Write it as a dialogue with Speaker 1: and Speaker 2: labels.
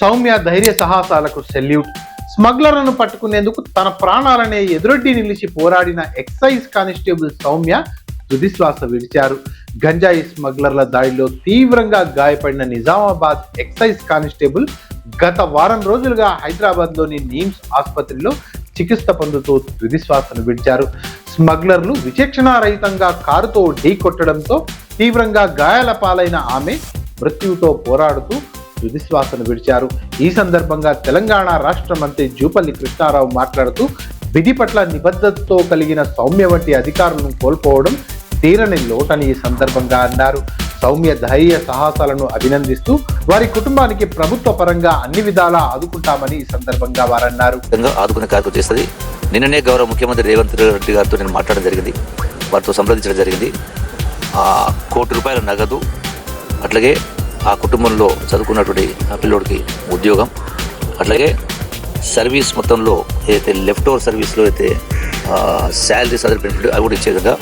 Speaker 1: సౌమ్య ధైర్య సాహసాలకు సెల్యూట్. స్మగ్లర్లను పట్టుకునేందుకు తన ప్రాణాలనే ఎదురొడ్డి నిలిచి పోరాడిన ఎక్సైజ్ కానిస్టేబుల్ సౌమ్య తుదిశ్వాస విడిచారు. గంజాయి స్మగ్లర్ల దాడిలో తీవ్రంగా గాయపడిన నిజామాబాద్ ఎక్సైజ్ కానిస్టేబుల్ గత వారం రోజులుగా హైదరాబాద్లోని నిమ్స్ ఆసుపత్రిలో చికిత్స పొందుతూ తుదిశ్వాసను విడిచారు. స్మగ్లర్లు విచక్షణారహితంగా కారుతో ఢీకొట్టడంతో తీవ్రంగా గాయాల పాలైన ఆమె మృత్యువుతో పోరాడుతూ తుదిశ్వాసను విడిచారు. ఈ సందర్భంగా తెలంగాణ రాష్ట్ర మంత్రి జూపల్లి కృష్ణారావు మాట్లాడుతూ విధి పట్ల నిబద్ధతతో కలిగిన సౌమ్య వంటి అధికారులను కోల్పోవడం తీరని లోటని ఈ సందర్భంగా అన్నారు. సౌమ్య ధైర్య సాహసాలను అభినందిస్తూ వారి కుటుంబానికి ప్రభుత్వ పరంగా అన్ని విధాలా ఆదుకుంటామని ఈ సందర్భంగా వారన్నారు.
Speaker 2: ఆదుకునే కార్యక్రమం చేస్తుంది. నిన్ననే గౌరవ ముఖ్యమంత్రి రేవంత్ రెడ్డి గారితో నేను మాట్లాడడం జరిగింది, వారితో సంప్రదించడం జరిగింది. ₹1 కోటి నగదు, అట్లాగే ఆ కుటుంబంలో చదువుకున్నటువంటి ఆ పిల్లోడికి ఉద్యోగం, అట్లాగే సర్వీస్ మొత్తంలో ఏదైతే లెఫ్ట్ ఓవర్ సర్వీస్లో అయితే శాలరీస్ అదర్ బెనిఫిట్ అవి కూడా ఇచ్చే విధంగా